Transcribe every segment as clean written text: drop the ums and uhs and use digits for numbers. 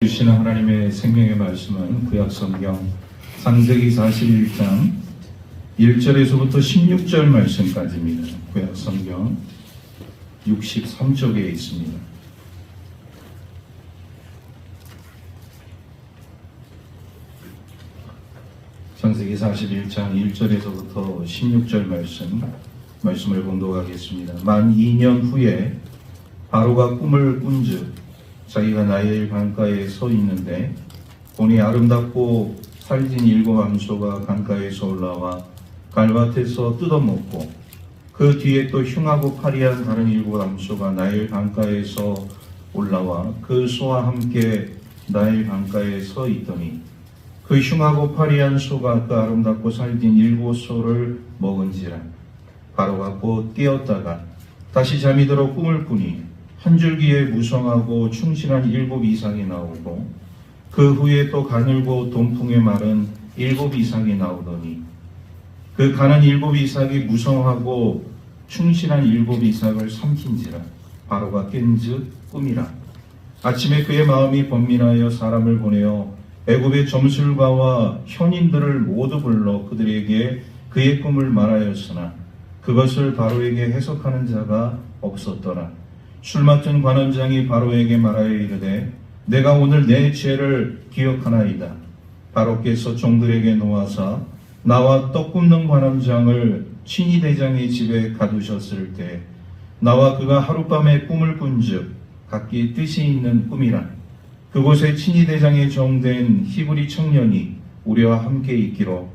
주시는 하나님의 생명의 말씀은 구약성경 창세기 41장 1절에서부터 16절 말씀까지입니다. 구약성경 63쪽에 있습니다. 창세기 41장 1절에서부터 16절 말씀을 공독하겠습니다. 만 2년 후에 바로가 꿈을 꾼즉 자기가 나일 강가에 서 있는데 보니 아름답고 살진 7 암소가 강가에서 올라와 갈밭에서 뜯어먹고 그 뒤에 또 흉하고 파리한 다른 7 암소가 나일 강가에서 올라와 그 소와 함께 나일 강가에 서 있더니 그 흉하고 파리한 소가 그 아름답고 살진 7 소를 먹은지라 바로가 곧 깨었다가 다시 잠이 들어 꿈을 꾸니 한 줄기에 무성하고 충실한 7 이상이 나오고 그 후에 또 가늘고 돈풍에 마른 7 이상이 나오더니 그 가는 7 이상이 무성하고 충실한 7 이상을 삼킨지라 바로가 깬즉 꿈이라. 아침에 그의 마음이 번민하여 사람을 보내어 애굽의 점술가와 현인들을 모두 불러 그들에게 그의 꿈을 말하였으나 그것을 바로에게 해석하는 자가 없었더라. 술 맡은 관원장이 바로에게 말하여 이르되 내가 오늘 내 죄를 기억하나이다. 바로께서 종들에게 놓아사 나와 떡 굽는 관원장을 친위대장의 집에 가두셨을 때 나와 그가 하룻밤에 꿈을 꾼즉 각기 뜻이 있는 꿈이라. 그곳에 친위대장의 종된 히브리 청년이 우리와 함께 있기로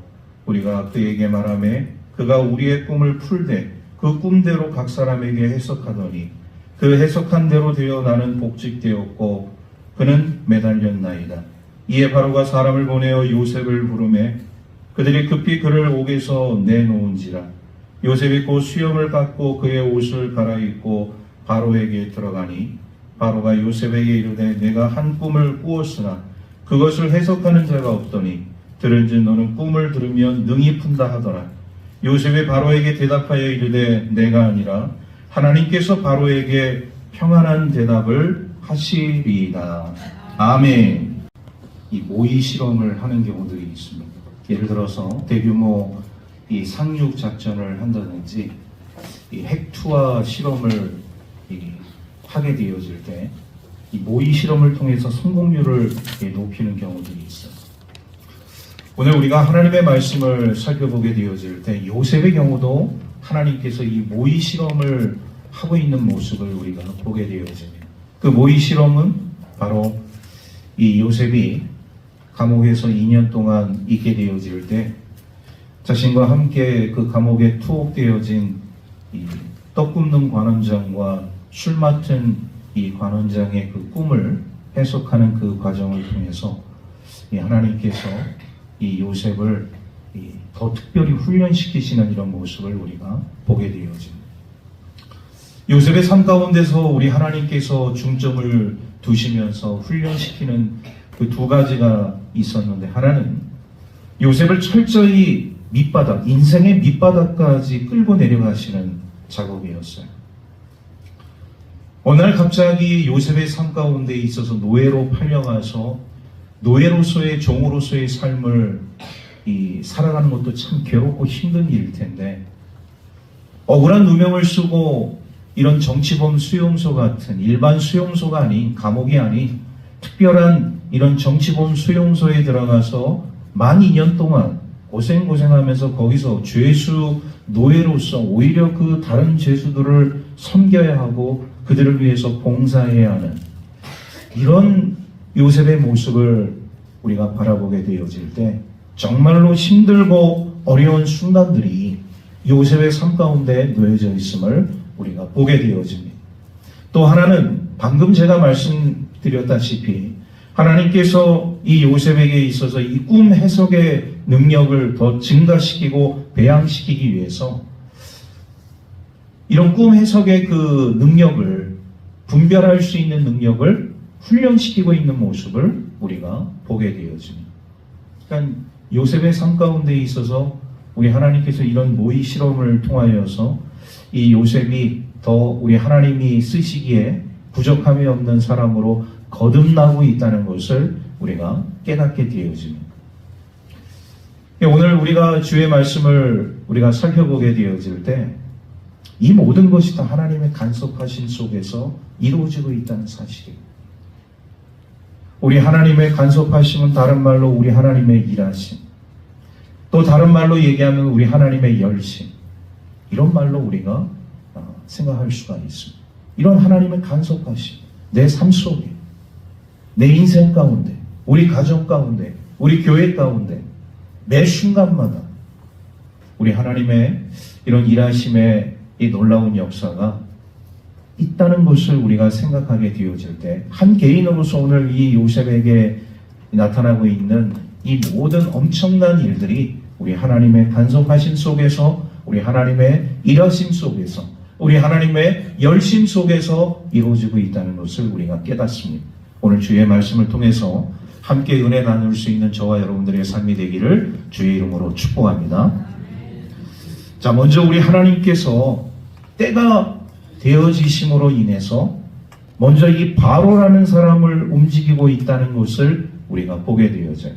우리가 그에게 말하매 그가 우리의 꿈을 풀되 그 꿈대로 각 사람에게 해석하더니 그 해석한 대로 되어 나는 복직되었고 그는 매달렸나이다. 이에 바로가 사람을 보내어 요셉을 부르매 그들이 급히 그를 옥에서 내놓은지라. 요셉이 곧 수염을 깎고 그의 옷을 갈아입고 바로에게 들어가니 바로가 요셉에게 이르되 내가 한 꿈을 꾸었으나 그것을 해석하는 자가 없더니 들은즉 너는 꿈을 들으면 능히 푼다 하더라. 요셉이 바로에게 대답하여 이르되 내가 아니라 하나님께서 바로에게 평안한 대답을 하시리이다. 아멘. 이 모의 실험을 하는 경우들이 있습니다. 예를 들어서 대규모 이 상륙 작전을 한다든지 이 핵투하 실험을 하게 되어질 때 이 모의 실험을 통해서 성공률을 높이는 경우들이 있어요. 오늘 우리가 하나님의 말씀을 살펴보게 되어질 때 요셉의 경우도 하나님께서 이 모의 실험을 하고 있는 모습을 우리가 보게 되어집니다. 그 모의 실험은 바로 이 요셉이 감옥에서 2년 동안 있게 되어질 때 자신과 함께 그 감옥에 투옥되어진 이 떡 굽는 관원장과 술 맡은 이 관원장의 그 꿈을 해석하는 그 과정을 통해서 이 하나님께서 이 요셉을 더 특별히 훈련시키시는 이런 모습을 우리가 보게 되어집니다. 요셉의 삶 가운데서 우리 하나님께서 중점을 두시면서 훈련시키는 그 2가지가 있었는데 하나는 요셉을 철저히 밑바닥, 인생의 밑바닥까지 끌고 내려가시는 작업이었어요. 어느 날 갑자기 요셉의 삶 가운데 있어서 노예로 팔려가서 노예로서의 종으로서의 삶을 살아가는 것도 참 괴롭고 힘든 일일 텐데 억울한 누명을 쓰고 이런 정치범 수용소 같은 일반 수용소가 아닌 감옥이 아닌 특별한 이런 정치범 수용소에 들어가서 만 2년 동안 고생하면서 거기서 죄수 노예로서 오히려 그 다른 죄수들을 섬겨야 하고 그들을 위해서 봉사해야 하는 이런 요셉의 모습을 우리가 바라보게 되어질 때 정말로 힘들고 어려운 순간들이 요셉의 삶 가운데 놓여져 있음을 우리가 보게 되어집니다. 또 하나는 방금 제가 말씀드렸다시피 하나님께서 이 요셉에게 있어서 이 꿈 해석의 능력을 더 증가시키고 배양시키기 위해서 이런 꿈 해석의 그 능력을 분별할 수 있는 능력을 훈련시키고 있는 모습을 우리가 보게 되어집니다. 그러니까 요셉의 삶 가운데 있어서 우리 하나님께서 이런 모의 실험을 통하여서 이 요셉이 더 우리 하나님이 쓰시기에 부족함이 없는 사람으로 거듭나고 있다는 것을 우리가 깨닫게 되어집니다. 오늘 우리가 주의 말씀을 우리가 살펴보게 되어질 때 이 모든 것이 다 하나님의 간섭하신 속에서 이루어지고 있다는 사실이에요. 우리 하나님의 간섭하심은 다른 말로 우리 하나님의 일하심, 또 다른 말로 얘기하면 우리 하나님의 열심, 이런 말로 우리가 생각할 수가 있습니다. 이런 하나님의 간섭하심, 내 삶 속에, 내 인생 가운데, 우리 가정 가운데, 우리 교회 가운데 매 순간마다 우리 하나님의 이런 일하심의 이 놀라운 역사가 있다는 것을 우리가 생각하게 되어질 때, 한 개인으로서 오늘 이 요셉에게 나타나고 있는 이 모든 엄청난 일들이 우리 하나님의 간섭하심 속에서, 우리 하나님의 일하심 속에서, 우리 하나님의 열심 속에서 이루어지고 있다는 것을 우리가 깨닫습니다. 오늘 주의 말씀을 통해서 함께 은혜 나눌 수 있는 저와 여러분들의 삶이 되기를 주의 이름으로 축복합니다. 자, 먼저 우리 하나님께서 때가 되어지심으로 인해서 먼저 이 바로라는 사람을 움직이고 있다는 것을 우리가 보게 되어져요.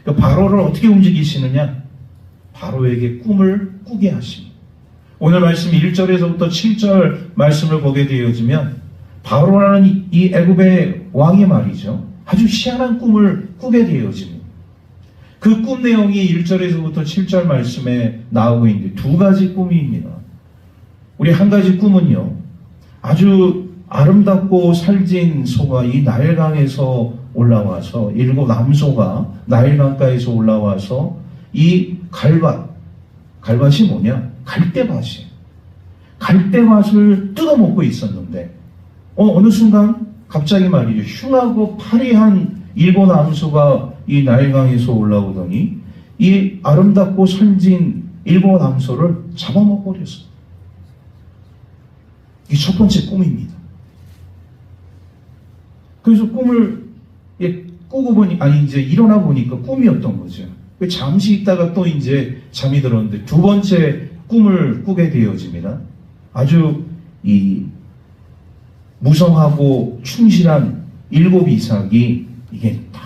그 바로를 어떻게 움직이시느냐? 바로에게 꿈을 꾸게 하십니다. 오늘 말씀 1절에서부터 7절 말씀을 보게 되어지면 바로라는 이 애굽의 왕이 말이죠, 아주 희한한 꿈을 꾸게 되어집니다. 그 꿈 내용이 1절에서부터 7절 말씀에 나오고 있는데 두 가지 꿈입니다. 우리 한 가지 꿈은요, 아주 아름답고 살진 소가 이 나일강에서 올라와서, 일곱 남소가 나일강가에서 올라와서 이 갈밭이 뭐냐? 갈대밭이에요. 갈대밭을 뜯어먹고 있었는데 어느 순간 갑자기 말이죠, 흉하고 파리한 일곱 남소가 이 나일강에서 올라오더니 이 아름답고 살진 일곱 남소를 잡아먹고 버렸어요. 이게 첫 번째 꿈입니다. 그래서 꿈을 꾸고 보니, 이제 일어나 보니까 꿈이었던 거죠. 잠시 있다가 또 이제 잠이 들었는데 두 번째 꿈을 꾸게 되어집니다. 아주 이 무성하고 충실한 일곱 이삭이 이게 다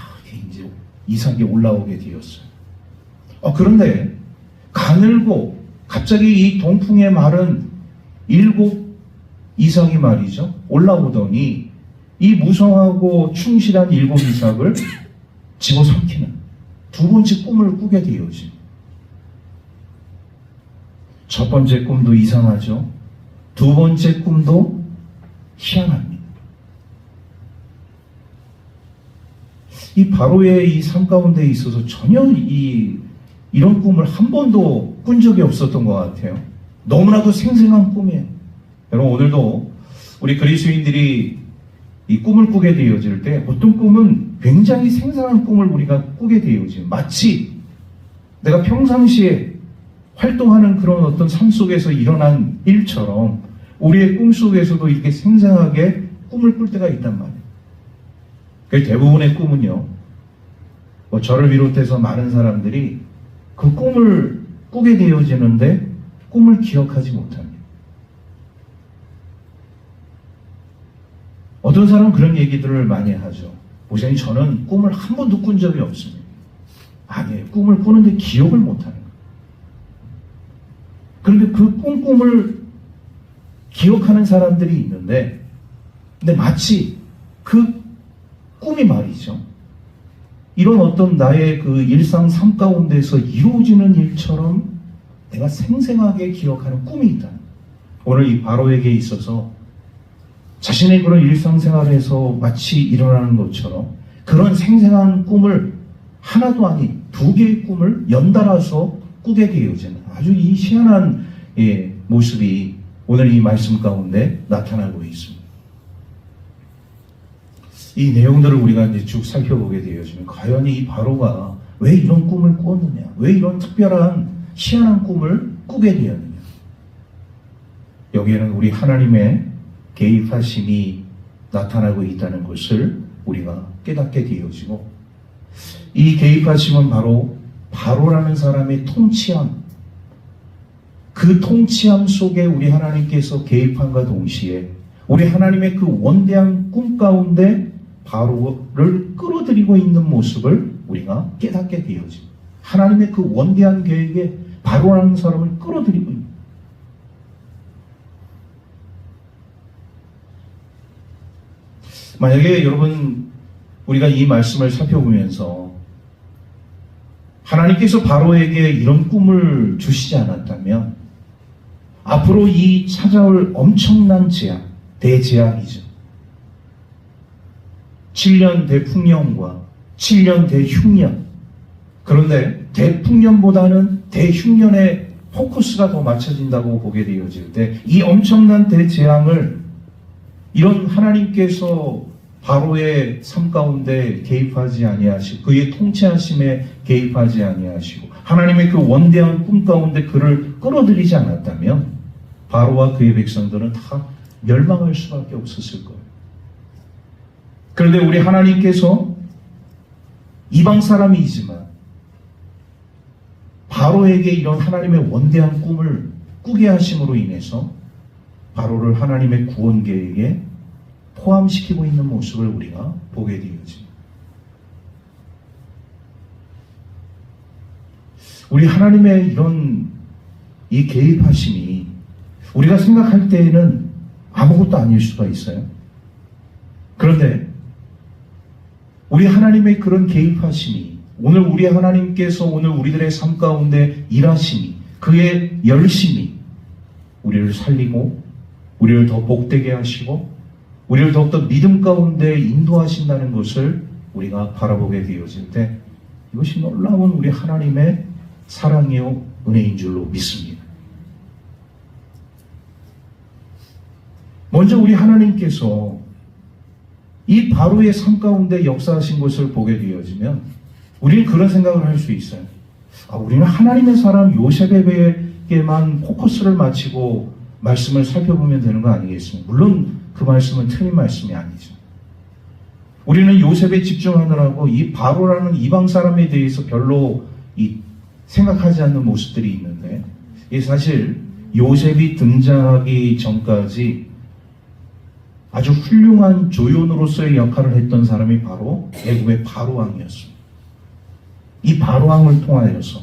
이제 이삭이 올라오게 되었어요. 그런데 가늘고 갑자기 이 동풍에 마른 일곱 이삭이 말이죠, 올라오더니 이 무성하고 충실한 일곱 이삭을 집어삼키는 두 번째 꿈을 꾸게 되어지. 첫 번째 꿈도 이상하죠. 두 번째 꿈도 희한합니다. 이 바로의 이 삶 가운데 있어서 전혀 이런 꿈을 한 번도 꾼 적이 없었던 것 같아요. 너무나도 생생한 꿈이에요. 여러분, 오늘도 우리 그리스도인들이 이 꿈을 꾸게 되어질 때 어떤 꿈은 굉장히 생생한 꿈을 우리가 꾸게 되어지죠. 마치 내가 평상시에 활동하는 그런 어떤 삶 속에서 일어난 일처럼 우리의 꿈 속에서도 이렇게 생생하게 꿈을 꿀 때가 있단 말이에요. 그 대부분의 꿈은요, 저를 비롯해서 많은 사람들이 그 꿈을 꾸게 되어지는데 꿈을 기억하지 못합니다. 어떤 사람은 그런 얘기들을 많이 하죠. 목사님, 저는 꿈을 한 번도 꾼 적이 없습니다. 아니에요. 꿈을 꾸는데 기억을 못하는 거예요. 그런데 그 꿈을 기억하는 사람들이 있는데, 근데 마치 그 꿈이 말이죠, 이런 어떤 나의 그 일상 삶 가운데서 이루어지는 일처럼 내가 생생하게 기억하는 꿈이 있다. 오늘 이 바로에게 있어서 자신의 그런 일상생활에서 마치 일어나는 것처럼 그런 생생한 꿈을 하나도 아닌 두 개의 꿈을 연달아서 꾸게 되어지는 아주 이 희한한 모습이 오늘 이 말씀 가운데 나타나고 있습니다. 이 내용들을 우리가 이제 쭉 살펴보게 되어지면 과연 이 바로가 왜 이런 꿈을 꾸었느냐, 왜 이런 특별한 희한한 꿈을 꾸게 되었느냐. 여기에는 우리 하나님의 개입하심이 나타나고 있다는 것을 우리가 깨닫게 되어지고, 이 개입하심은 바로라는 사람의 통치함, 그 통치함 속에 우리 하나님께서 개입함과 동시에 우리 하나님의 그 원대한 꿈 가운데 바로를 끌어들이고 있는 모습을 우리가 깨닫게 되어집니다. 하나님의 그 원대한 계획에 바로라는 사람을 끌어들이고 있는. 만약에 여러분 우리가 이 말씀을 살펴보면서 하나님께서 바로에게 이런 꿈을 주시지 않았다면 앞으로 이 찾아올 엄청난 재앙, 대재앙이죠. 7년 대풍년과 7년 대흉년. 그런데 대풍년보다는 대흉년에 포커스가 더 맞춰진다고 보게 되어질 때 이 엄청난 대재앙을 이런 하나님께서 바로의 삶 가운데 개입하지 아니하시고 그의 통치하심에 개입하지 아니하시고 하나님의 그 원대한 꿈 가운데 그를 끌어들이지 않았다면 바로와 그의 백성들은 다 멸망할 수밖에 없었을 거예요. 그런데 우리 하나님께서 이방 사람이지만 바로에게 이런 하나님의 원대한 꿈을 꾸게 하심으로 인해서 바로를 하나님의 구원 계획에 포함시키고 있는 모습을 우리가 보게 되어집니다. 우리 하나님의 이런 이 개입하심이 우리가 생각할 때에는 아무것도 아닐 수가 있어요. 그런데 우리 하나님의 그런 개입하심이 오늘 우리 하나님께서 오늘 우리들의 삶 가운데 일하심이 그의 열심이 우리를 살리고 우리를 더 복되게 하시고 우리를 더욱더 믿음 가운데 인도하신다는 것을 우리가 바라보게 되어질 때 이것이 놀라운 우리 하나님의 사랑이요 은혜인 줄로 믿습니다. 먼저 우리 하나님께서 이 바로의 삶 가운데 역사하신 것을 보게 되어지면 우리는 그런 생각을 할 수 있어요. 우리는 하나님의 사람 요셉에게만 포커스를 맞추고 말씀을 살펴보면 되는 거 아니겠습니까? 물론 그 말씀은 틀린 말씀이 아니죠. 우리는 요셉에 집중하느라고 이 바로라는 이방 사람에 대해서 별로 생각하지 않는 모습들이 있는데 사실 요셉이 등장하기 전까지 아주 훌륭한 조연으로서의 역할을 했던 사람이 바로 애굽의 바로 왕이었습니다. 이 바로 왕을 통하여서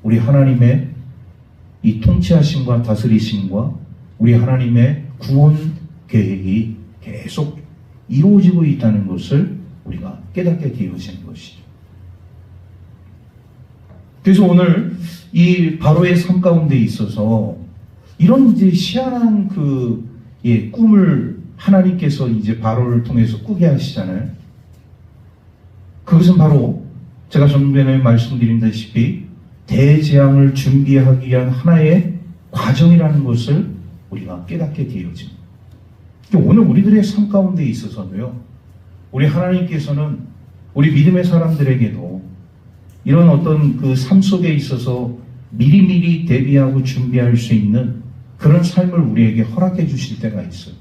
우리 하나님의 이 통치하심과 다스리심과 우리 하나님의 구원 계획이 계속 이루어지고 있다는 것을 우리가 깨닫게 되어지는 것이죠. 그래서 오늘 이 바로의 삶 가운데 있어서 이런 이제 희한한 꿈을 하나님께서 이제 바로를 통해서 꾸게 하시잖아요. 그것은 바로 제가 전번에 말씀드린다시피 대재앙을 준비하기 위한 하나의 과정이라는 것을 우리가 깨닫게 되어집니다. 오늘 우리들의 삶 가운데 있어서도요, 우리 하나님께서는 우리 믿음의 사람들에게도 이런 어떤 그 삶 속에 있어서 미리미리 대비하고 준비할 수 있는 그런 삶을 우리에게 허락해 주실 때가 있어요.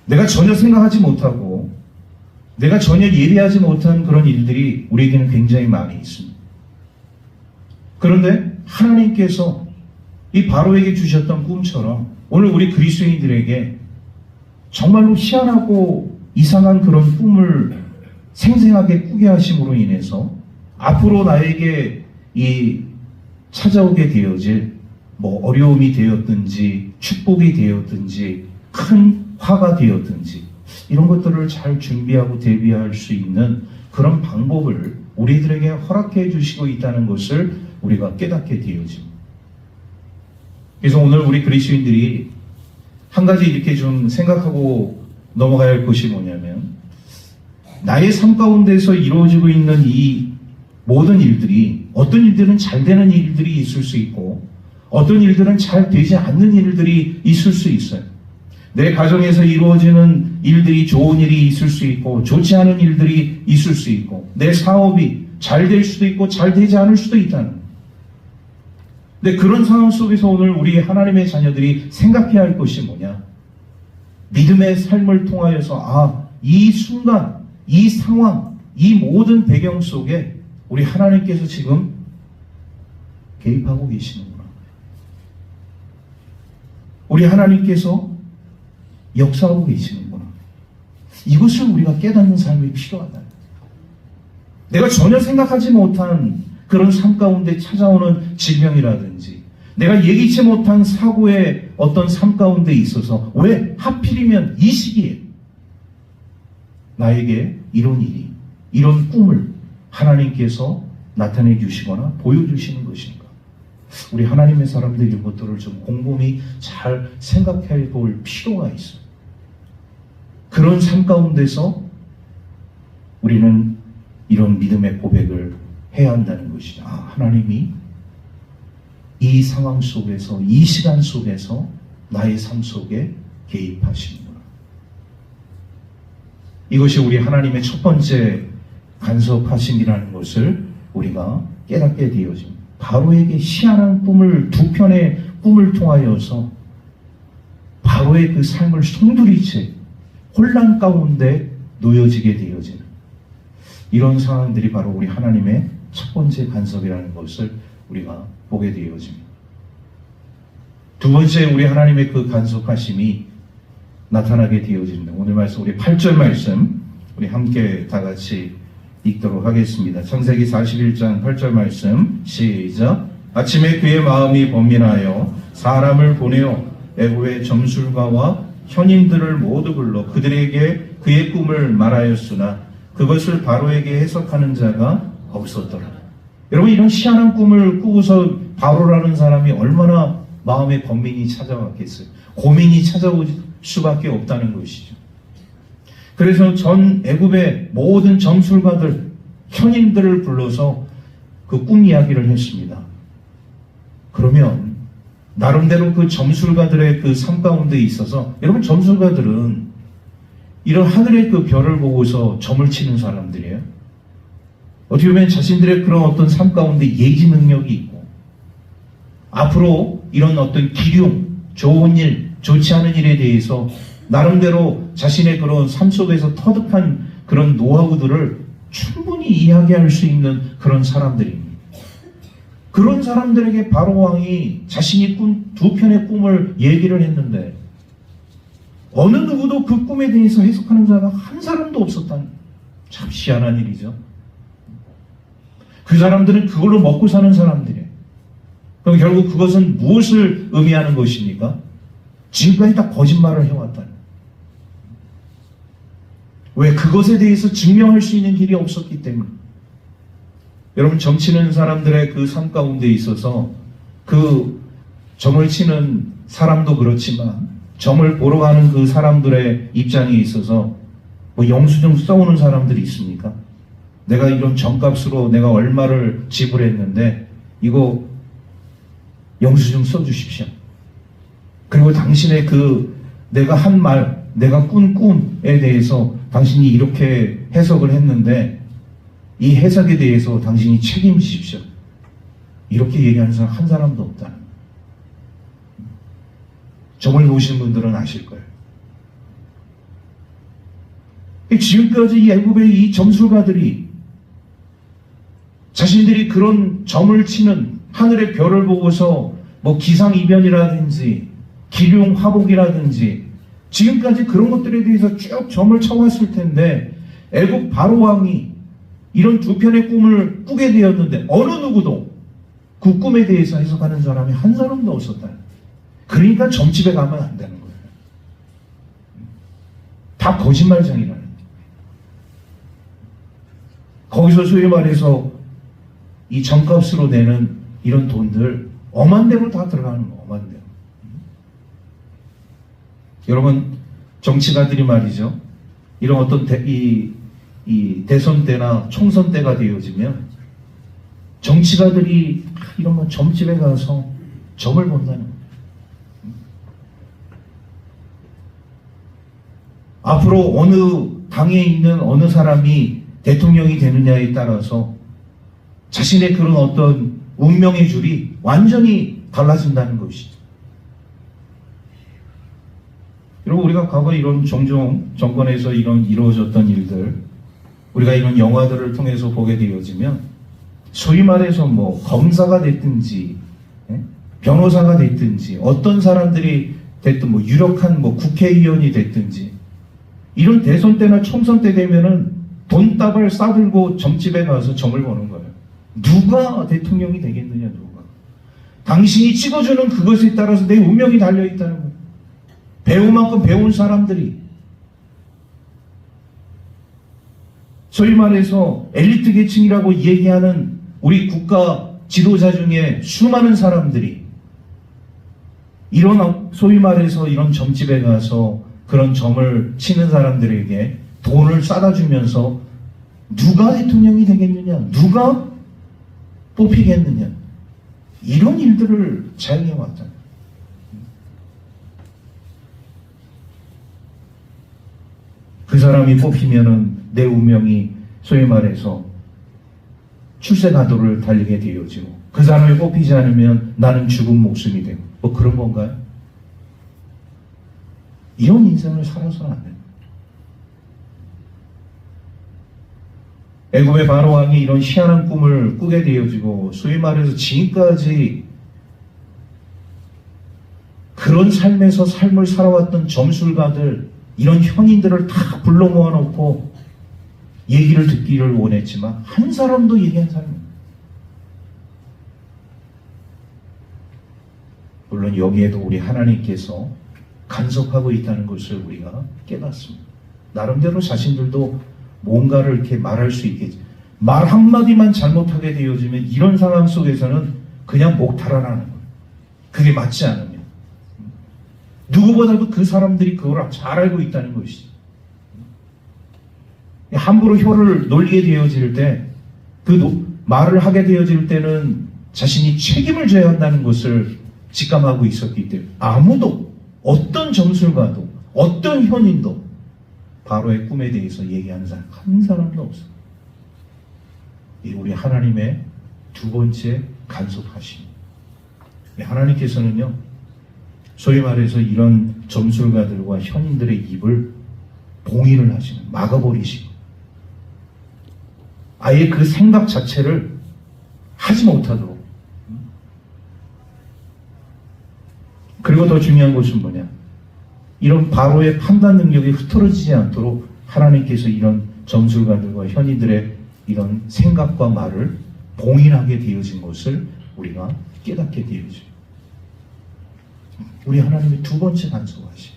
내가 전혀 생각하지 못하고 내가 전혀 예비하지 못한 그런 일들이 우리에게는 굉장히 많이 있습니다. 그런데 하나님께서 이 바로에게 주셨던 꿈처럼 오늘 우리 그리스도인들에게 정말로 희한하고 이상한 그런 꿈을 생생하게 꾸게 하심으로 인해서 앞으로 나에게 이 찾아오게 되어질 어려움이 되었든지 축복이 되었든지 큰 화가 되었든지 이런 것들을 잘 준비하고 대비할 수 있는 그런 방법을 우리들에게 허락해 주시고 있다는 것을 우리가 깨닫게 되어집니다. 그래서 오늘 우리 그리스도인들이 한 가지 이렇게 좀 생각하고 넘어가야 할 것이 뭐냐면 나의 삶 가운데서 이루어지고 있는 이 모든 일들이 어떤 일들은 잘 되는 일들이 있을 수 있고 어떤 일들은 잘 되지 않는 일들이 있을 수 있어요. 내 가정에서 이루어지는 일들이 좋은 일이 있을 수 있고 좋지 않은 일들이 있을 수 있고 내 사업이 잘 될 수도 있고 잘 되지 않을 수도 있다는 거예요. 근데 그런 상황 속에서 오늘 우리 하나님의 자녀들이 생각해야 할 것이 뭐냐? 믿음의 삶을 통하여서 이 순간, 이 상황, 이 모든 배경 속에 우리 하나님께서 지금 개입하고 계시는구나. 우리 하나님께서 역사하고 계시는구나. 이것을 우리가 깨닫는 삶이 필요하다. 내가 전혀 생각하지 못한 그런 삶 가운데 찾아오는 질병이라든지 내가 예기치 못한 사고의 어떤 삶 가운데 있어서 왜 하필이면 이 시기에 나에게 이런 일이, 이런 꿈을 하나님께서 나타내 주시거나 보여주시는 것인가? 우리 하나님의 사람들이 이것들을 좀 곰곰이 잘 생각해 볼 필요가 있어요. 그런 삶 가운데서 우리는 이런 믿음의 고백을 해야 한다는 것이죠. 아, 하나님이 이 상황 속에서, 이 시간 속에서 나의 삶 속에 개입하시는구나. 이것이 우리 하나님의 첫 번째 간섭하심이라는 것을 우리가 깨닫게 되어집니다. 바로에게 희한한 꿈을, 두 편의 꿈을 통하여서 바로의 그 삶을 송두리째 혼란 가운데 놓여지게 되어지는 이런 상황들이 바로 우리 하나님의 첫 번째 간섭이라는 것을 우리가 보게 되어집니다. 두 번째 우리 하나님의 그 간섭하심이 나타나게 되어집니다. 오늘 말씀 우리 8절 말씀 우리 함께 다 같이 읽도록 하겠습니다. 창세기 41장 8절 말씀 시작. 아침에 그의 마음이 번민하여 사람을 보내어 애굽의 점술가와 현인들을 모두 불러 그들에게 그의 꿈을 말하였으나 그것을 바로에게 해석하는 자가 없었더라. 여러분, 이런 희한한 꿈을 꾸고서 바로라는 사람이 얼마나 마음에 번민이 찾아왔겠어요. 고민이 찾아올 수밖에 없다는 것이죠. 그래서 전 애굽의 모든 점술가들, 현인들을 불러서 그 꿈 이야기를 했습니다. 그러면 나름대로 그 점술가들의 그 삶 가운데 있어서, 여러분, 점술가들은 이런 하늘의 그 별을 보고서 점을 치는 사람들이에요. 어떻게 보면 자신들의 그런 어떤 삶 가운데 예지 능력이 있고, 앞으로 이런 어떤 기륭, 좋은 일, 좋지 않은 일에 대해서 나름대로 자신의 그런 삶 속에서 터득한 그런 노하우들을 충분히 이야기할 수 있는 그런 사람들입니다. 그런 사람들에게 바로 왕이 자신이 꾼 두 편의 꿈을 얘기를 했는데 어느 누구도 그 꿈에 대해서 해석하는 자가 한 사람도 없었다는, 참 희한한 일이죠. 그 사람들은 그걸로 먹고 사는 사람들이에요. 그럼 결국 그것은 무엇을 의미하는 것입니까? 지금까지 다 거짓말을 해왔다는. 왜? 그것에 대해서 증명할 수 있는 길이 없었기 때문에. 여러분, 점치는 사람들의 그 삶 가운데 있어서 그 점을 치는 사람도 그렇지만 점을 보러 가는 그 사람들의 입장에 있어서 뭐 영수증 써오는 사람들이 있습니까? 내가 이런 점값으로 내가 얼마를 지불했는데 이거 영수증 써주십시오. 그리고 당신의 그 내가 한 말, 내가 꾼 꿈에 대해서 당신이 이렇게 해석을 했는데 이 해석에 대해서 당신이 책임지십시오. 이렇게 얘기하는 사람 한 사람도 없다는. 점을 놓으신 분들은 아실 거예요. 지금까지 이 애굽의 이 점술가들이 자신들이 그런 점을 치는 하늘의 별을 보고서 뭐 기상이변이라든지 기륭 화복이라든지 지금까지 그런 것들에 대해서 쭉 점을 쳐왔을 텐데 애굽 바로 왕이 이런 두 편의 꿈을 꾸게 되었는데 어느 누구도 그 꿈에 대해서 해석하는 사람이 한 사람도 없었다. 그러니까 점집에 가면 안 되는 거예요. 다 거짓말쟁이라는 거예요. 거기서 소위 말해서 이 점값으로 내는 이런 돈들 엄한 대로 다 들어가는 거, 엄한 대로. 여러분, 정치가들이 말이죠. 이런 어떤 이 대선 때나 총선 때가 되어지면 정치가들이 이런 점집에 가서 점을 본다는 거예요. 앞으로 어느 당에 있는 어느 사람이 대통령이 되느냐에 따라서 자신의 그런 어떤 운명의 줄이 완전히 달라진다는 것이죠. 여러분, 우리가 과거에 이런 종종 정권에서 이런 이루어졌던 일들, 우리가 이런 영화들을 통해서 보게 되어지면 소위 말해서 뭐 검사가 됐든지 변호사가 됐든지 어떤 사람들이 됐든 뭐 유력한 뭐 국회의원이 됐든지 이런 대선 때나 총선 때 되면은 돈다발 싸들고 점집에 가서 점을 보는 거예요. 누가 대통령이 되겠느냐, 누가. 당신이 찍어주는 그것에 따라서 내 운명이 달려있다는 거예요. 배우만큼 배운 사람들이, 소위 말해서 엘리트 계층이라고 얘기하는 우리 국가 지도자 중에 수많은 사람들이 이런 소위 말해서 이런 점집에 가서 그런 점을 치는 사람들에게 돈을 싸다 주면서 누가 대통령이 되겠느냐, 누가 뽑히겠느냐, 이런 일들을 자행해왔다. 그 사람이 뽑히면은 내 운명이 소위 말해서 출세가도를 달리게 되어지고, 그 사람이 뽑히지 않으면 나는 죽은 목숨이 되고, 뭐 그런 건가요? 이런 인생을 살아서는 안 됩니다. 애굽의 바로 왕이 이런 희한한 꿈을 꾸게 되어지고, 소위 말해서 지금까지 그런 삶에서 삶을 살아왔던 점술가들, 이런 현인들을 다 불러 모아놓고 얘기를 듣기를 원했지만 한 사람도 얘기한 사람이 없어요. 물론 여기에도 우리 하나님께서 간섭하고 있다는 것을 우리가 깨닫습니다. 나름대로 자신들도 뭔가를 이렇게 말할 수 있겠지. 말 한마디만 잘못하게 되어지면 이런 상황 속에서는 그냥 목 달아나는 거예요. 그게 맞지 않으면. 누구보다도 그 사람들이 그걸 잘 알고 있다는 것이죠. 함부로 혀를 놀리게 되어질 때, 그 말을 하게 되어질 때는 자신이 책임을 져야 한다는 것을 직감하고 있었기 때문에 아무도, 어떤 점술가도, 어떤 현인도 바로의 꿈에 대해서 얘기하는 사람 한 사람도 없어요. 이 우리 하나님의 두 번째 간섭하심. 하나님께서는요, 소위 말해서 이런 점술가들과 현인들의 입을 봉인을 하시는, 막아버리시고 아예 그 생각 자체를 하지 못하도록. 그리고 더 중요한 것은 뭐냐, 이런 바로의 판단 능력이 흐트러지지 않도록 하나님께서 이런 점술가들과 현인들의 이런 생각과 말을 봉인하게 되어진 것을 우리가 깨닫게 되어져요. 우리 하나님의 두 번째 간섭하심.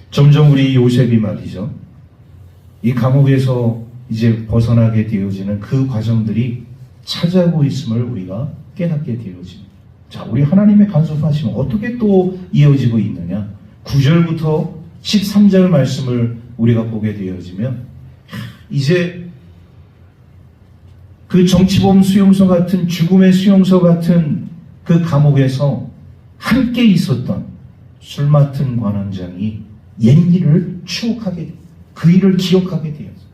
점점 우리 요셉이 말이죠, 이 감옥에서 이제 벗어나게 되어지는 그 과정들이 차지하고 있음을 우리가 깨닫게 되어집니다. 자, 우리 하나님의 간섭하심은 어떻게 또 이어지고 있느냐? 9절부터 13절 말씀을 우리가 보게 되어지면, 이제 그 정치범 수용소 같은, 죽음의 수용소 같은 그 감옥에서 함께 있었던 술 맡은 관원장이 옛 일을 추억하게, 그 일을 기억하게 되었어요.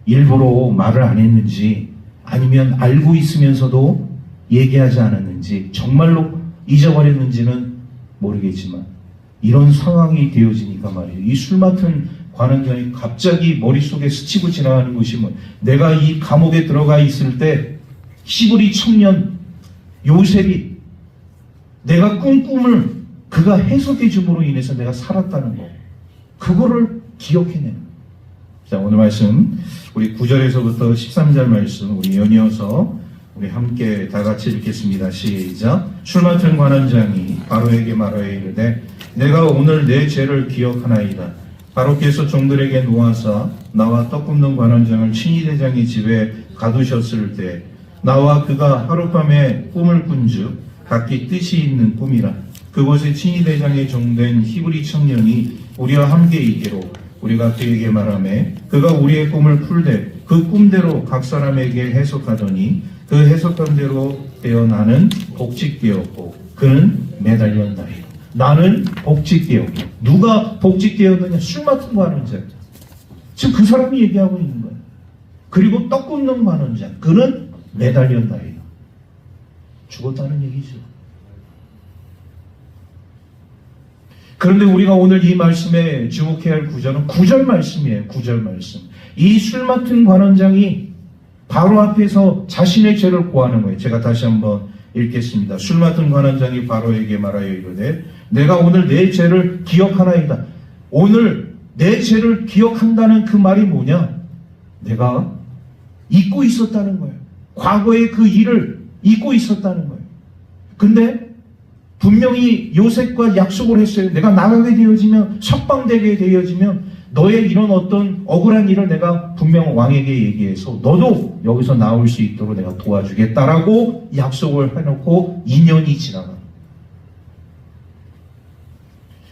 일부러 말을 안 했는지, 아니면 알고 있으면서도 얘기하지 않았는지, 정말로 잊어버렸는지는 모르겠지만 이런 상황이 되어지니까 말이에요. 이 술 맡은 관원장이 갑자기 머릿속에 스치고 지나가는 것이 뭐, 내가 이 감옥에 들어가 있을 때 히브리 청년 요셉이 내가 꾼 꿈을 그가 해석해 줌으로 인해서 내가 살았다는 거, 그거를 기억해내는. 자, 오늘 말씀 우리 9절에서부터 13절 말씀 우리 연이어서 우리 함께 다 같이 읽겠습니다. 시작. 술 맡은 관원장이 바로에게 말하여 이르되 내가 오늘 내 죄를 기억하나이다. 바로께서 종들에게 놓아사 나와 떡 굽는 관원장을 친위대장의 집에 가두셨을 때 나와 그가 하룻밤에 꿈을 꾼즉 각기 뜻이 있는 꿈이라. 그곳에 친위대장의 종된 히브리 청년이 우리와 함께 있기로 우리가 그에게 말하매 그가 우리의 꿈을 풀되 그 꿈대로 각 사람에게 해석하더니 그 해석한 대로 되어 나는 복직되었고 그는 매달렸나이다. 나는 복직되었고, 누가 복직되었느냐? 술 맡은 관원장. 지금 그 사람이 얘기하고 있는 거예요. 그리고 떡 굽는 관원장, 그는 매달렸나이다. 죽었다는 얘기죠. 그런데 우리가 오늘 이 말씀에 주목해야 할 구절은 9절 말씀이에요. 9절 말씀. 이 술 맡은 관원장이 바로 앞에서 자신의 죄를 고하는 거예요. 제가 다시 한번 읽겠습니다. 술 맡은 관원장이 바로에게 말하여 이르되 내가 오늘 내 죄를 기억하나이다. 오늘 내 죄를 기억한다는 그 말이 뭐냐? 내가 잊고 있었다는 거예요. 과거의 그 일을 잊고 있었다는 거예요. 근데 분명히 요셉과 약속을 했어요. 내가 나가게 되어지면, 석방되게 되어지면 너의 이런 어떤 억울한 일을 내가 분명 왕에게 얘기해서 너도 여기서 나올 수 있도록 내가 도와주겠다라고 약속을 해놓고 2년이 지나가.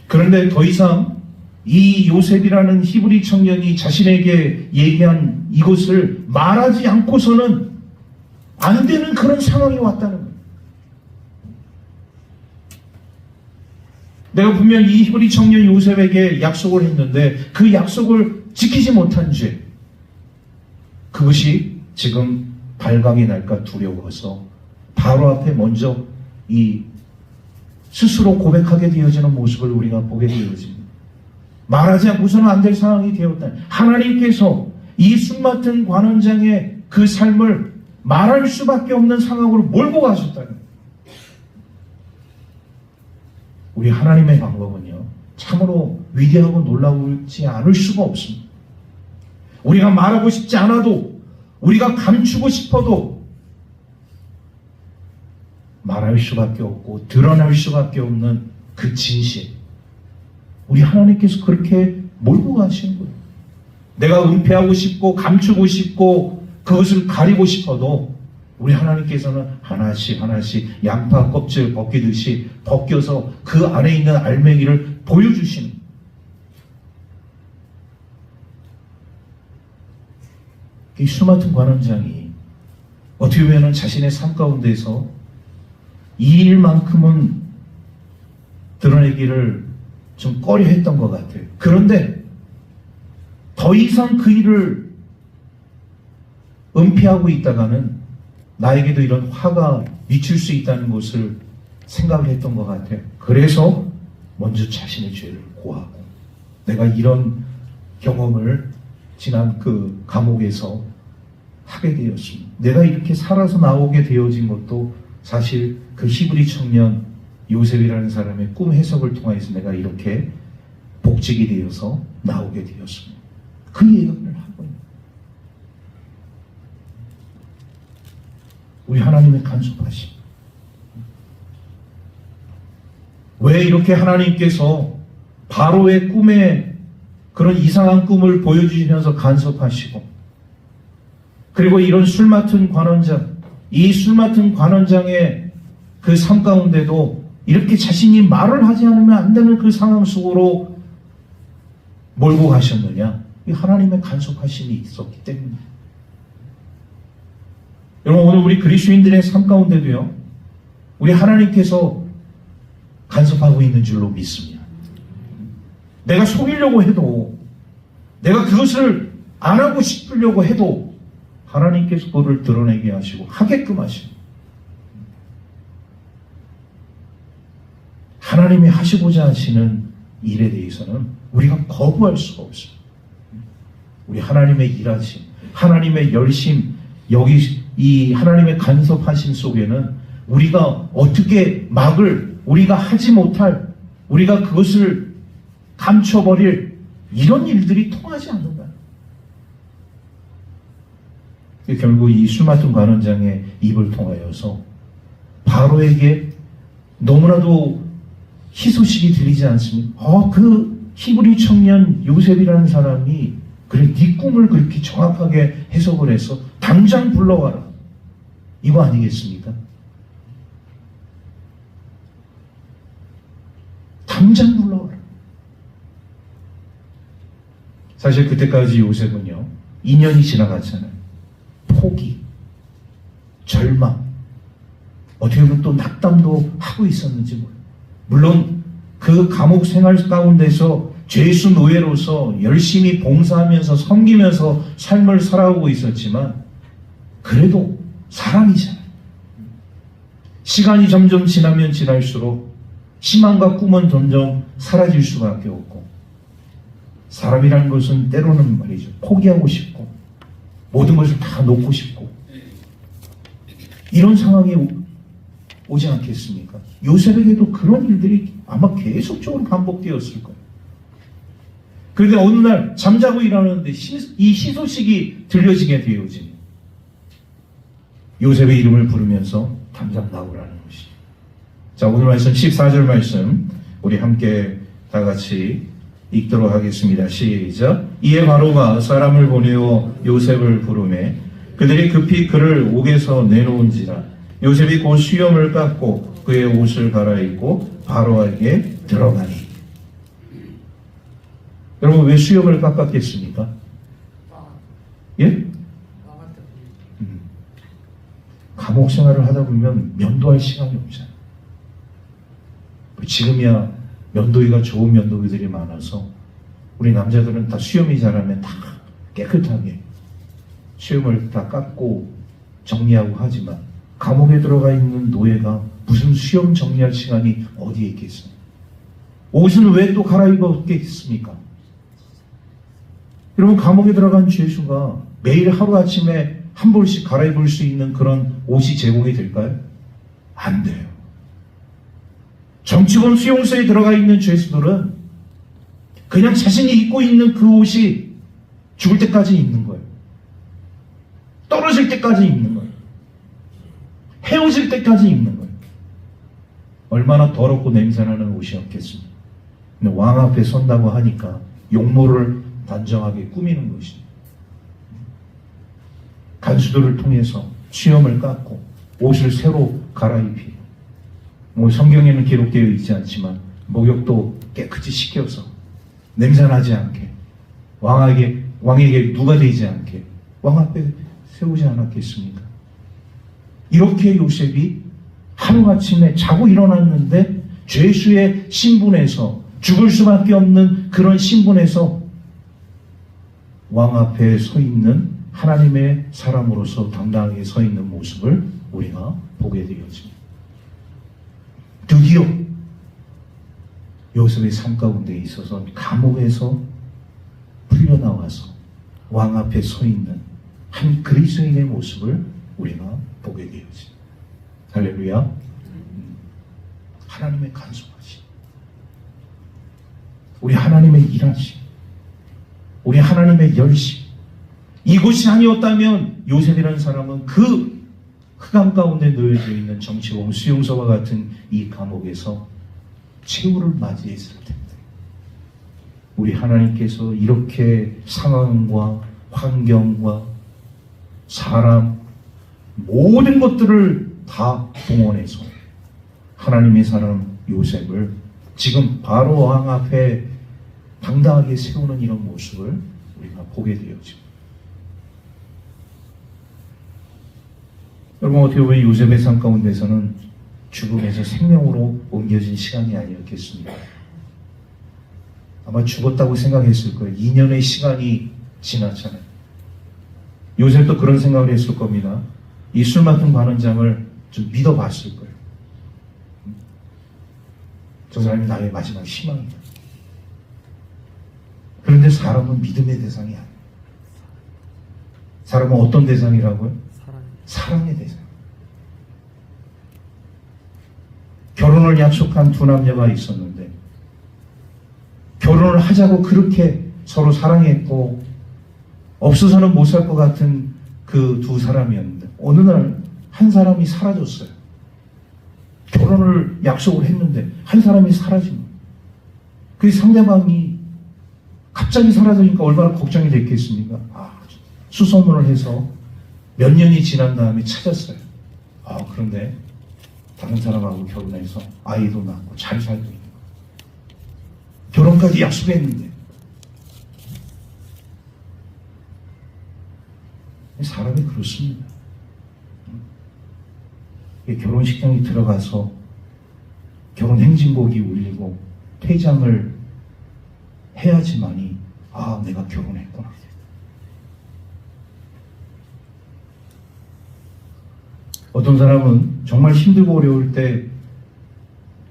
그런데 더 이상 이 요셉이라는 히브리 청년이 자신에게 얘기한 이것을 말하지 않고서는 안 되는 그런 상황이 왔다는 거예요. 내가 분명 이 히브리 청년 요셉에게 약속을 했는데 그 약속을 지키지 못한 죄, 그것이 지금 발각이 날까 두려워서 바로 앞에 먼저 이 스스로 고백하게 되어지는 모습을 우리가 보게 되어집니다. 말하지 않고서는 안 될 상황이 되었다. 하나님께서 이 술 맡은 관원장의 그 삶을 말할 수밖에 없는 상황으로 몰고 가셨다는 거예요. 우리 하나님의 방법은요, 참으로 위대하고 놀라우지 않을 수가 없습니다. 우리가 말하고 싶지 않아도, 우리가 감추고 싶어도 말할 수밖에 없고 드러날 수밖에 없는 그 진실, 우리 하나님께서 그렇게 몰고 가시는 거예요. 내가 은폐하고 싶고 감추고 싶고 그것을 가리고 싶어도 우리 하나님께서는 하나씩 하나씩 양파 껍질 벗기듯이 벗겨서 그 안에 있는 알맹이를 보여주시는 거예요. 이 술 맡은 관원장이 어떻게 보면 자신의 삶 가운데서 이 일만큼은 드러내기를 좀 꺼려 했던 것 같아요. 그런데 더 이상 그 일을 은폐하고 있다가는 나에게도 이런 화가 미칠 수 있다는 것을 생각을 했던 것 같아요. 그래서 먼저 자신의 죄를 고하고, 내가 이런 경험을 지난 그 감옥에서 하게 되었습니다. 내가 이렇게 살아서 나오게 되어진 것도 사실 그 히브리 청년 요셉이라는 사람의 꿈 해석을 통해서 내가 이렇게 복직이 되어서 나오게 되었습니다. 그 얘기를 하고 있는 우리 하나님의 간섭하심. 왜 이렇게 하나님께서 바로의 꿈에 그런 이상한 꿈을 보여주시면서 간섭하시고, 그리고 이런 술 맡은 관원장, 이 술 맡은 관원장의 그 삶 가운데도 이렇게 자신이 말을 하지 않으면 안 되는 그 상황 속으로 몰고 가셨느냐? 이 하나님의 간섭하심이 있었기 때문에. 여러분, 오늘 우리 그리스도인들의 삶 가운데도요, 우리 하나님께서 간섭하고 있는 줄로 믿습니다. 내가 속이려고 해도, 내가 그것을 안 하고 싶으려고 해도 하나님께서 그를 드러내게 하시고 하게끔 하시고, 하나님이 하시고자 하시는 일에 대해서는 우리가 거부할 수가 없습니다. 우리 하나님의 일하심, 하나님의 열심, 여기 이 하나님의 간섭하심 속에는 우리가 어떻게 막을, 우리가 하지 못할, 우리가 그것을 감춰버릴 이런 일들이 통하지 않는다. 결국 이 술 맡은 관원장의 입을 통하여서 바로에게 너무나도 희소식이 들리지 않습니까? 그 히브리 청년 요셉이라는 사람이 그래, 네 꿈을 그렇게 정확하게 해석을 해서 당장 불러와라, 이거 아니겠습니까? 당장 불러와라. 사실 그때까지 요셉은요, 2년이 지나갔잖아요. 포기, 절망, 어떻게 보면 또 낙담도 하고 있었는지 몰라요. 물론 그 감옥 생활 가운데서 죄수 노예로서 열심히 봉사하면서 섬기면서 삶을 살아오고 있었지만, 그래도 사람이잖아요. 시간이 점점 지나면 지날수록 희망과 꿈은 점점 사라질 수밖에 없고, 사람이라는 것은 때로는 말이죠, 포기하고 싶고 모든 것을 다 놓고 싶고, 이런 상황이 오지 않겠습니까? 요셉에게도 그런 일들이 아마 계속적으로 반복되었을 거예요. 그런데 어느 날 잠자고 일어나는데 이 희소식이 들려지게 되어지니 요셉의 이름을 부르면서 당장 나오라는 것이죠. 자, 오늘 말씀 14절 말씀 우리 함께 다 같이 읽도록 하겠습니다. 시작. 이에 바로가 사람을 보내어 요셉을 부르매 그들이 급히 그를 옥에서 내놓은지라 요셉이 곧 수염을 깎고 그의 옷을 갈아입고 바로에게 들어가니. 여러분, 왜 수염을 깎았겠습니까? 예? 감옥 생활을 하다 보면 면도할 시간이 없잖아요. 지금이야 면도기가 좋은 면도기들이 많아서 우리 남자들은 다 수염이 자라면 다 깨끗하게 수염을 다 깎고 정리하고 하지만 감옥에 들어가 있는 노예가 무슨 수염 정리할 시간이 어디에 있겠어요? 옷은 왜 또 갈아입었겠습니까? 여러분, 감옥에 들어간 죄수가 매일 하루아침에 한 벌씩 갈아입을 수 있는 그런 옷이 제공이 될까요? 안 돼요. 정치범 수용소에 들어가 있는 죄수들은 그냥 자신이 입고 있는 그 옷이 죽을 때까지 입는 거예요. 떨어질 때까지 입는 거예요. 헤어질 때까지 입는 거예요. 얼마나 더럽고 냄새나는 옷이었겠습니까? 근데 왕 앞에 선다고 하니까 용모를 단정하게 꾸미는 것입니다. 간수들을 통해서 수염을 깎고 옷을 새로 갈아입히고 성경에는 기록되어 있지 않지만 목욕도 깨끗이 씻겨서 냄새나지 않게 왕에게 누가 되지 않게 왕 앞에 세우지 않았겠습니까? 이렇게 요셉이 하루아침에 자고 일어났는데 죄수의 신분에서 죽을 수밖에 없는 그런 신분에서 왕 앞에 서 있는 하나님의 사람으로서 당당하게 서 있는 모습을 우리가 보게 되었습니다. 드디어 요셉의 삶 가운데 있어서 감옥에서 풀려나와서 왕 앞에 서 있는 한 그리스도인의 모습을 우리가 보게 되었습니다. 할렐루야. 하나님의 간섭하심, 우리 하나님의 일하심, 우리 하나님의 열심, 이것이 아니었다면 요셉이라는 사람은 그 흑암 가운데 놓여져 있는 정치범 수용소와 같은 이 감옥에서 최후를 맞이했을 텐데, 우리 하나님께서 이렇게 상황과 환경과 사람 모든 것들을 다 동원해서 하나님의 사람 요셉을 지금 바로 왕 앞에 당당하게 세우는 이런 모습을 우리가 보게 되었죠. 여러분, 어떻게 보면 요셉의 삶 가운데서는 죽음에서 생명으로 옮겨진 시간이 아니었겠습니까? 아마 죽었다고 생각했을 거예요. 2년의 시간이 지났잖아요. 요셉도 그런 생각을 했을 겁니다. 이 술 맡은 관원장을 좀 믿어봤을 거예요. 저 사람이 나의 마지막 희망이다. 그런데 사람은 믿음의 대상이 아니에요. 사람은 어떤 대상이라고요? 사랑의 대상. 결혼을 약속한 두 남녀가 있었는데 결혼을 하자고 그렇게 서로 사랑했고 없어서는 못 살 것 같은 그 두 사람이었는데 어느 날 한 사람이 사라졌어요. 결혼을 약속을 했는데 한 사람이 사라진 거예요. 그 상대방이 갑자기 사라지니까 얼마나 걱정이 됐겠습니까? 수소문을 해서 몇 년이 지난 다음에 찾았어요. 그런데 다른 사람하고 결혼해서 아이도 낳고 잘 살고 있는 거예요. 결혼까지 약속했는데. 사람이 그렇습니다. 결혼식장에 들어가서 결혼 행진곡이 울리고 퇴장을 해야지만이 내가 결혼했구나. 어떤 사람은 정말 힘들고 어려울 때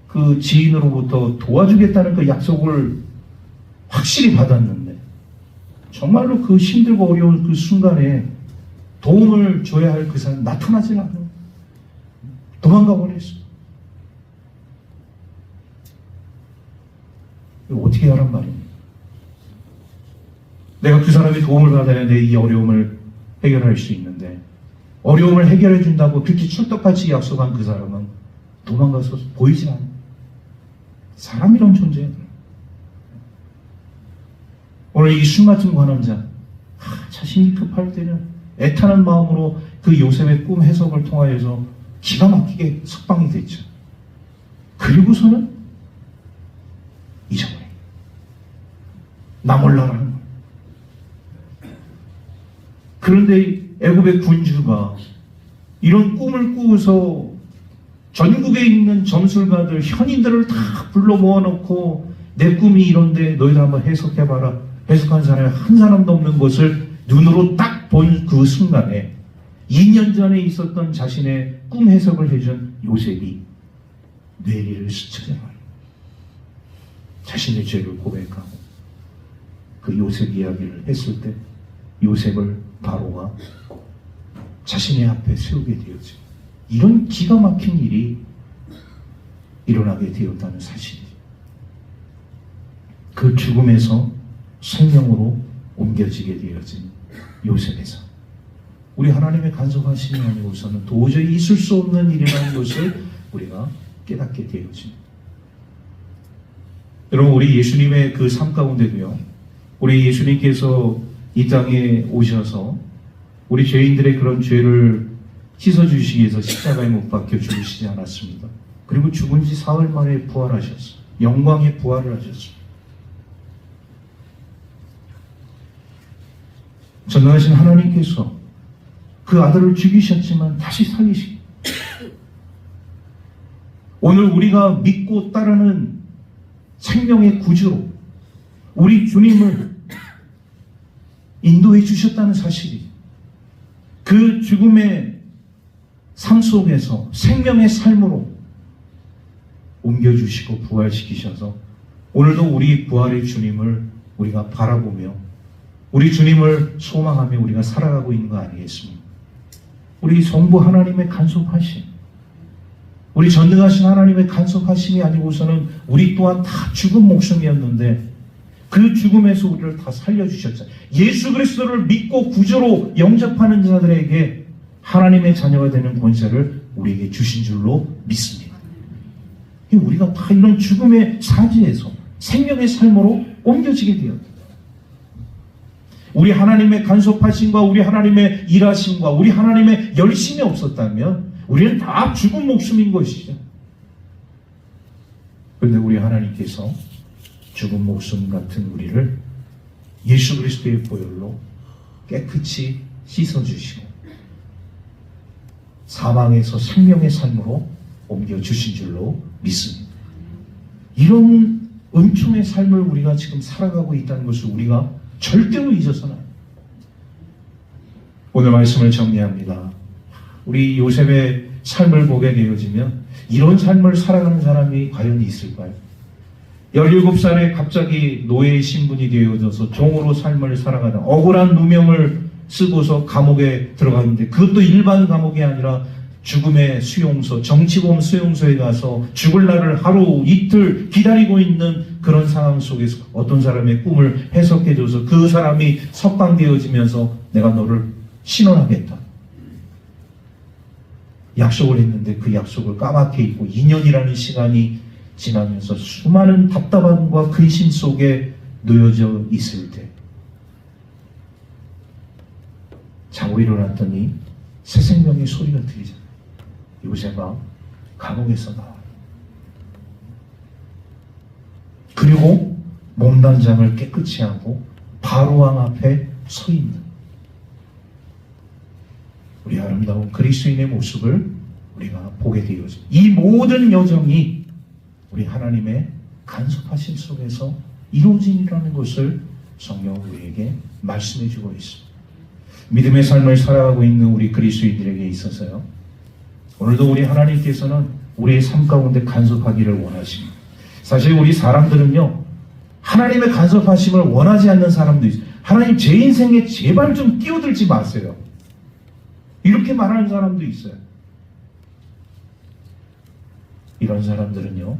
그 지인으로부터 도와주겠다는 그 약속을 확실히 받았는데 정말로 그 힘들고 어려운 그 순간에 도움을 줘야 할 그 사람 나타나질 않아요. 도망가 버렸어요. 이거 어떻게 하란 말입니까? 내가 그 사람의 도움을 받아야 내 이 어려움을 해결할 수 있는데, 어려움을 해결해 준다고 그렇게 찰떡같이 약속한 그 사람은 도망가서 보이지 않아. 사람이란 존재예요. 오늘 이 술 맡은 관원자, 자신이 급할 때는 애타는 마음으로 그 요셉의 꿈 해석을 통하여서 기가 막히게 석방이 됐죠. 그리고서는 잊어버려요. 나 몰라라는 거예요. 그런데 애굽의 군주가 이런 꿈을 꾸어서 전국에 있는 점술가들, 현인들을 다 불러 모아놓고 내 꿈이 이런데 너희들 한번 해석해봐라. 해석한 사람이 한 사람도 없는 것을 눈으로 딱 본 그 순간에 2년 전에 있었던 자신의 꿈 해석을 해준 요셉이 뇌리를 스쳐져버려요. 자신의 죄를 고백하고 그 요셉 이야기를 했을 때 요셉을 바로가 자신의 앞에 세우게 되었죠. 이런 기가 막힌 일이 일어나게 되었다는 사실이죠. 그 죽음에서 생명으로 옮겨지게 되어진 요셉에서 우리 하나님의 간섭하심이 아니고서는 도저히 있을 수 없는 일이라는 것을 우리가 깨닫게 되어집니다. 여러분, 우리 예수님의 그 삶 가운데도요, 우리 예수님께서 이 땅에 오셔서 우리 죄인들의 그런 죄를 씻어주시기 위해서 십자가에 못 박혀 죽으시지 않았습니다. 그리고 죽은 지 사흘 만에 부활하셨어요. 영광의 부활을 하셨어요. 전능하신 하나님께서 그 아들을 죽이셨지만 다시 살리시고, 오늘 우리가 믿고 따르는 생명의 구주로 우리 주님을 인도해 주셨다는 사실이, 그 죽음의 삶 속에서 생명의 삶으로 옮겨주시고 부활시키셔서 오늘도 우리 부활의 주님을 우리가 바라보며 우리 주님을 소망하며 우리가 살아가고 있는 거 아니겠습니까? 우리 성부 하나님의 간섭하심, 우리 전능하신 하나님의 간섭하심이 아니고서는 우리 또한 다 죽은 목숨이었는데 그 죽음에서 우리를 다 살려주셨잖아요. 예수 그리스도를 믿고 구주로 영접하는 자들에게 하나님의 자녀가 되는 권세를 우리에게 주신 줄로 믿습니다. 우리가 다 이런 죽음의 사지에서 생명의 삶으로 옮겨지게 되었다. 우리 하나님의 간섭하심과 우리 하나님의 일하심과 우리 하나님의 열심이 없었다면 우리는 다 죽은 목숨인 것이죠. 그런데 우리 하나님께서 죽은 목숨 같은 우리를 예수 그리스도의 보혈로 깨끗이 씻어주시고 사망에서 생명의 삶으로 옮겨주신 줄로 믿습니다. 이런 은총의 삶을 우리가 지금 살아가고 있다는 것을 우리가 절대로 잊어서는 안 돼요. 오늘 말씀을 정리합니다. 우리 요셉의 삶을 보게 되어지면 이런 삶을 살아가는 사람이 과연 있을까요? 17살에 갑자기 노예의 신분이 되어져서 종으로 삶을 살아가는 억울한 누명을 쓰고서 감옥에 들어갔는데, 그것도 일반 감옥이 아니라 죽음의 수용소, 정치범 수용소에 가서 죽을 날을 하루 이틀 기다리고 있는 그런 상황 속에서 어떤 사람의 꿈을 해석해줘서 그 사람이 석방되어지면서 내가 너를 신원하겠다, 약속을 했는데 그 약속을 까맣게 잊고 2년이라는 시간이 지나면서 수많은 답답함과 근심 속에 놓여져 있을 때 자고 일어났더니 새 생명의 소리가 들리잖아요. 요셉아, 감옥에서 나와. 그리고 몸단장을 깨끗이 하고 바로왕 앞에 서 있는 우리 아름다운 그리스도인의 모습을 우리가 보게 되어져. 이 모든 여정이 우리 하나님의 간섭하심 속에서 이루어진이라는 것을 성경은 우리에게 말씀해 주고 있습니다. 믿음의 삶을 살아가고 있는 우리 그리스도인들에게 있어서요, 오늘도 우리 하나님께서는 우리의 삶 가운데 간섭하기를 원하십니다. 사실 우리 사람들은요, 하나님의 간섭하심을 원하지 않는 사람도 있어요. 하나님, 제 인생에 제발 좀 끼어들지 마세요, 이렇게 말하는 사람도 있어요. 이런 사람들은요,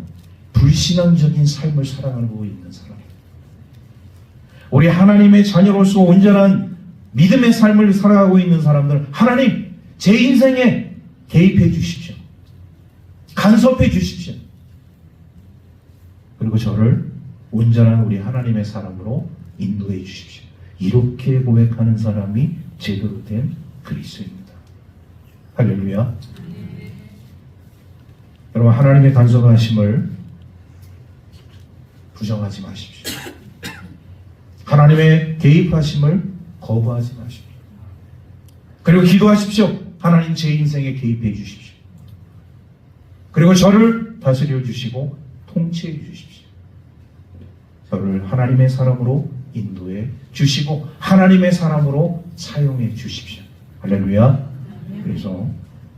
불신앙적인 삶을 살아가고 있는 사람, 우리 하나님의 자녀로서 온전한 믿음의 삶을 살아가고 있는 사람들, 하나님 제 인생에 개입해 주십시오. 간섭해 주십시오. 그리고 저를 온전한 우리 하나님의 사람으로 인도해 주십시오. 이렇게 고백하는 사람이 제대로 된 그리스도입니다. 할렐루야. 여러분, 하나님의 간섭하심을 부정하지 마십시오. 하나님의 개입하심을 거부하지 마십시오. 그리고 기도하십시오. 하나님 제 인생에 개입해 주십시오. 그리고 저를 다스려 주시고 통치해 주십시오. 저를 하나님의 사람으로 인도해 주시고 하나님의 사람으로 사용해 주십시오. 할렐루야. 그래서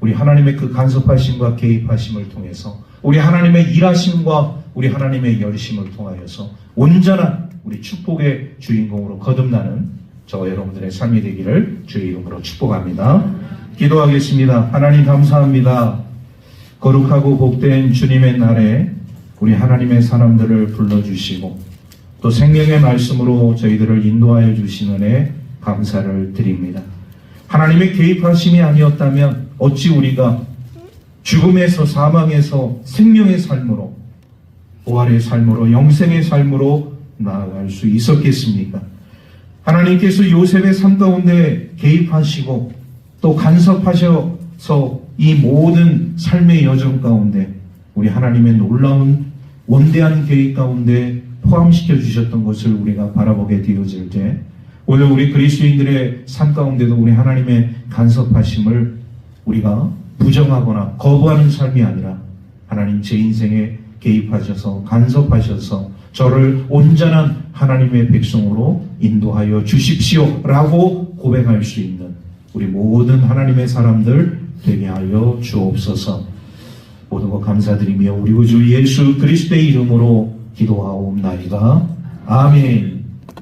우리 하나님의 그 간섭하심과 개입하심을 통해서 우리 하나님의 일하심과 우리 하나님의 열심을 통하여서 온전한 우리 축복의 주인공으로 거듭나는 저와 여러분들의 삶이 되기를 주의 이름으로 축복합니다. 기도하겠습니다. 하나님 감사합니다. 거룩하고 복된 주님의 날에 우리 하나님의 사람들을 불러주시고 또 생명의 말씀으로 저희들을 인도하여 주신 은혜 감사를 드립니다. 하나님의 개입하심이 아니었다면 어찌 우리가 죽음에서 사망에서 생명의 삶으로 부활의 삶으로 영생의 삶으로 나아갈 수 있었겠습니까? 하나님께서 요셉의 삶 가운데 개입하시고 또 간섭하셔서 이 모든 삶의 여정 가운데 우리 하나님의 놀라운 원대한 계획 가운데 포함시켜 주셨던 것을 우리가 바라보게 되어질 때 오늘 우리 그리스도인들의 삶 가운데도 우리 하나님의 간섭하심을 우리가 부정하거나 거부하는 삶이 아니라 하나님 제 인생에 개입하셔서 간섭하셔서 저를 온전한 하나님의 백성으로 인도하여 주십시오 라고 고백할 수 있는 우리 모든 하나님의 사람들 되게 하여 주옵소서. 모든 것 감사드리며 우리 구주 예수 그리스도의 이름으로 기도하옵나이다. 아멘.